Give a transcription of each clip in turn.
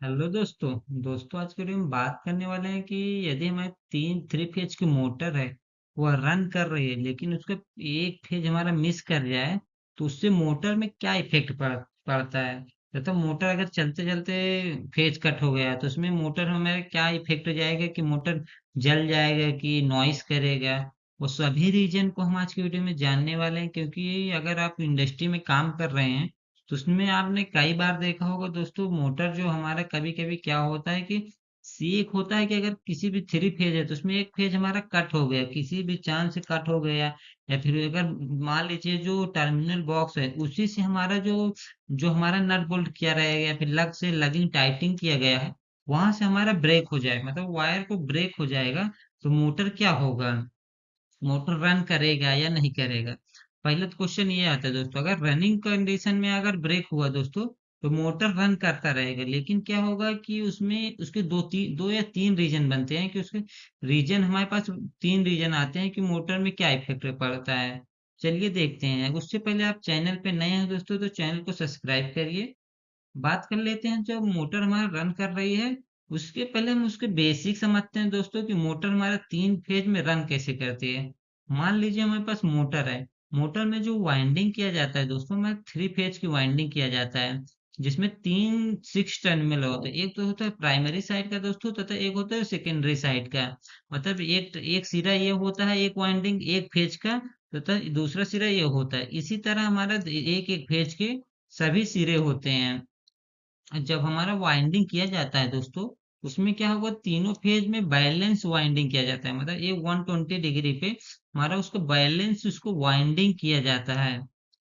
Hello दोस्तों। आज के वीडियो में बात करने वाले हैं कि यदि हमारे तीन थ्री फेज की मोटर है, वह रन कर रही है लेकिन उसका एक फेज हमारा मिस कर जाए तो उससे मोटर में क्या इफेक्ट पड़ता है। तथा मोटर अगर चलते चलते फेज कट हो गया तो उसमें मोटर हमारे क्या इफेक्ट हो जाएगा कि मोटर जल जाएगा कि नॉइस करेगा। वो सभी रीजन को हम आज की वीडियो में जानने वाले हैं, क्योंकि अगर आप इंडस्ट्री में काम कर रहे हैं तो उसमें आपने कई बार देखा होगा दोस्तों, मोटर जो हमारा कभी कभी क्या होता है कि एक होता है कि अगर किसी भी थ्री फेज है तो उसमें एक फेज हमारा कट हो गया, किसी भी चांस से कट हो गया, या फिर अगर मान लीजिए जो टर्मिनल बॉक्स है उसी से हमारा जो जो हमारा नट बोल्ट किया रहेगा या फिर लग से लगिंग टाइटिंग किया गया है, वहां से हमारा ब्रेक हो जाए, मतलब वायर को ब्रेक हो जाएगा, तो मोटर क्या होगा, मोटर रन करेगा या नहीं करेगा। पहले तो क्वेश्चन ये आता है दोस्तों, अगर रनिंग कंडीशन में अगर ब्रेक हुआ दोस्तों तो मोटर रन करता रहेगा, लेकिन क्या होगा कि उसमें उसके दो या तीन रीजन बनते हैं कि उसके रीजन हमारे पास तीन रीजन आते हैं कि मोटर में क्या इफेक्ट पड़ता है। चलिए देखते हैं। उससे पहले आप चैनल पे नए हैं दोस्तों तो चैनल को सब्सक्राइब करिए। बात कर लेते हैं, जब मोटर हमारा रन कर रही है उसके पहले हम उसके बेसिक समझते हैं दोस्तों कि मोटर हमारा तीन फेज में रन कैसे करती है। मान लीजिए हमारे पास मोटर है, मोटर में जो वाइंडिंग किया जाता है दोस्तों, हमारे थ्री फेज की वाइंडिंग किया जाता है, जिसमें तीन सिक्स टर्मिनल होते हैं। एक तो होता है प्राइमरी साइड का दोस्तों, तथा एक होता है सेकेंडरी साइड का। मतलब एक एक सिरा ये होता है एक वाइंडिंग एक फेज का, तथा दूसरा सिरा ये होता है। इसी तरह हमारा एक एक फेज के सभी सिरे होते हैं। जब हमारा वाइंडिंग किया जाता है दोस्तों, उसमें क्या होगा, तीनों फेज में बैलेंस वाइंडिंग किया जाता है, मतलब ये 120 डिग्री पे हमारा उसको बैलेंस उसको वाइंडिंग किया जाता है।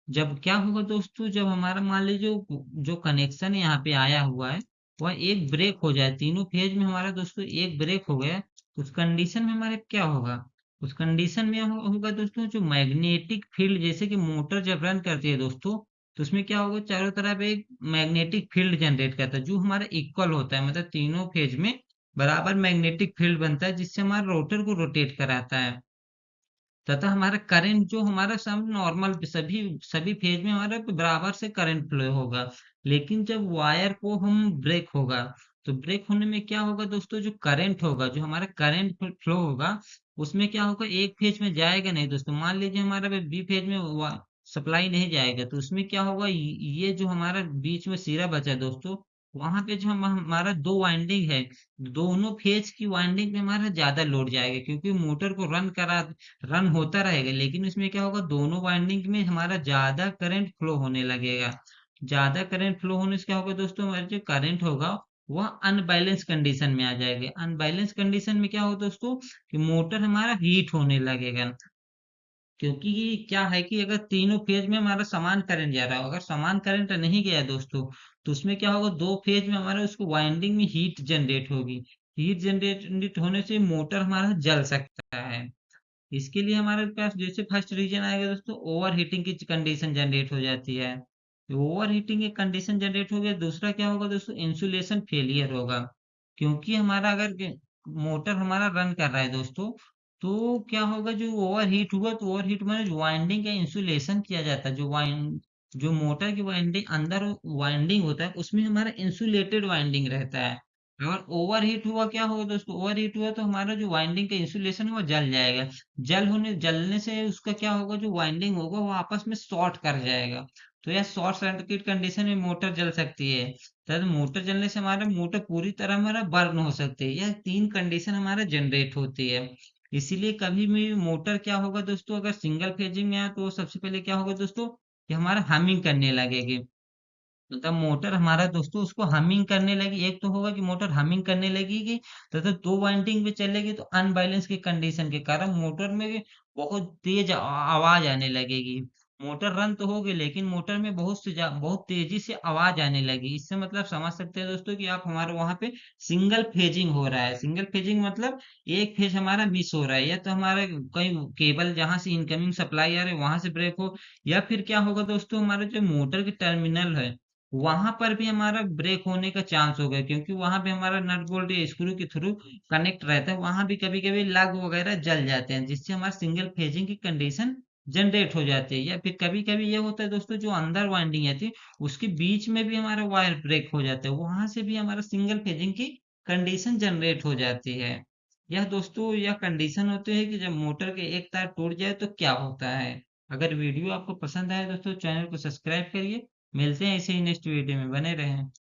जब क्या होगा दोस्तों, जब हमारा मान लीजिए जो जो कनेक्शन यहाँ पे आया हुआ है वह एक ब्रेक हो जाए, तीनों फेज में हमारा दोस्तों एक ब्रेक हो गया, उस कंडीशन में हमारे क्या होगा, उस कंडीशन में होगा दोस्तों जो मैग्नेटिक फील्ड, जैसे कि मोटर जब रन करती है दोस्तों तो उसमें क्या होगा, चारों तरफ एक मैग्नेटिक फील्ड जनरेट करता है जो हमारा इक्वल होता है, मतलब तीनों फेज में बराबर मैग्नेटिक फील्ड बनता है, जिससे हमारे रोटर को रोटेट कराता है। तथा हमारा करंट जो हमारा सब नॉर्मल सभी सभी फेज में हमारा बराबर से करंट फ्लो होगा। लेकिन जब वायर को हम ब्रेक होगा तो ब्रेक होने में क्या होगा दोस्तों, जो करंट होगा, जो हमारा करंट फ्लो होगा, उसमें क्या होगा, एक फेज में जाएगा नहीं दोस्तों। मान लीजिए हमारा बी फेज में सप्लाई नहीं जाएगा तो उसमें क्या होगा, ये जो हमारा बीच में सिरा बचा दोस्तों, वहां पे जो हमारा दो वाइंडिंग है, दोनों फेज की वाइंडिंग में हमारा ज्यादा लोड जाएगा, क्योंकि मोटर को रन होता रहेगा, लेकिन उसमें क्या होगा, दोनों वाइंडिंग में हमारा ज्यादा करंट फ्लो होने लगेगा। ज्यादा करंट फ्लो होने से क्या होगा दोस्तों, हमारा जो करंट होगा वह अनबैलेंस कंडीशन में आ जाएगा। अनबैलेंस कंडीशन में क्या होगा दोस्तों, कि मोटर हमारा हीट होने लगेगा। क्योंकि क्या है कि अगर तीनों फेज में हमारा समान करंट जा रहा है, अगर समान करंट नहीं गया दोस्तों तो उसमें क्या होगा, दो फेज में हमारा उसको वाइंडिंग में हीट जनरेट होगी। हीट जनरेट होने से मोटर हमारा जल सकता है। इसके लिए हमारे पास जैसे फर्स्ट रीजन आएगा दोस्तों, ओवर हीटिंग की कंडीशन जनरेट हो जाती है। ओवर हीटिंग की कंडीशन जनरेट हो गया, दूसरा क्या होगा दोस्तों, इंसुलेशन फेलियर होगा। क्योंकि हमारा अगर मोटर हमारा रन कर रहा है दोस्तों, तो क्या होगा, जो ओवर हीट हुआ तो ओवर हीट में जो वाइंडिंग का इंसुलेशन किया जाता है, जो मोटर की वाइंडिंग अंदर वाइंडिंग होता है उसमें हमारा इंसुलेटेड वाइंडिंग रहता है। अगर ओवर हीट हुआ, क्या होगा दोस्तों, ओवर हीट हुआ तो हमारा जो वाइंडिंग का इंसुलेशन है वो जल जाएगा। जलने से उसका क्या होगा, जो वाइंडिंग होगा वो आपस में शॉर्ट कर जाएगा। तो यह शॉर्ट सर्किट कंडीशन में मोटर जल सकती है। तब मोटर जलने से हमारा मोटर पूरी तरह हमारा बर्न हो सकती है। यह तीन कंडीशन हमारा जनरेट होती है। इसीलिए कभी भी मोटर क्या होगा दोस्तों, अगर सिंगल फेजिंग में है तो सबसे पहले क्या होगा दोस्तों, कि हमारा हमिंग करने लगेगी। मतलब मोटर हमारा दोस्तों उसको हमिंग करने लगी, एक तो होगा कि मोटर हमिंग करने लगेगी, तथा दो वाइंडिंग पे चलेगी तो अनबैलेंस की कंडीशन के कारण मोटर में बहुत तेज आवाज आने लगेगी। मोटर रन तो होगी लेकिन मोटर में बहुत तेजी से आवाज आने लगी। इससे मतलब समझ सकते हैं दोस्तों कि आप हमारे वहां पे सिंगल फेजिंग हो रहा है। सिंगल फेजिंग मतलब एक फेज हमारा मिस हो रहा है, या तो हमारा कहीं केबल जहां से इनकमिंग सप्लाई आ रही है वहां से ब्रेक हो, या फिर क्या होगा दोस्तों, हमारे जो मोटर के टर्मिनल है वहां पर भी हमारा ब्रेक होने का चांस होगा, क्योंकि वहां पे हमारा नट बोल्ट या स्क्रू के थ्रू कनेक्ट रहता है, वहां भी कभी कभी लग वगैरह जल जाते हैं, जिससे हमारा सिंगल फेजिंग की कंडीशन जनरेट हो जाती है। या फिर कभी-कभी ये होता है दोस्तों, जो अंदर वाइंडिंग आती है उसके बीच में भी हमारा वायर ब्रेक हो जाता है, वहां से भी हमारा सिंगल फेजिंग की कंडीशन जनरेट हो जाती है। यह दोस्तों यह कंडीशन होती है कि जब मोटर के एक तार टूट जाए तो क्या होता है। अगर वीडियो आपको पसंद आए दोस्तों, चैनल को सब्सक्राइब करिए। मिलते हैं इसी नेक्स्ट वीडियो में, बने रहें।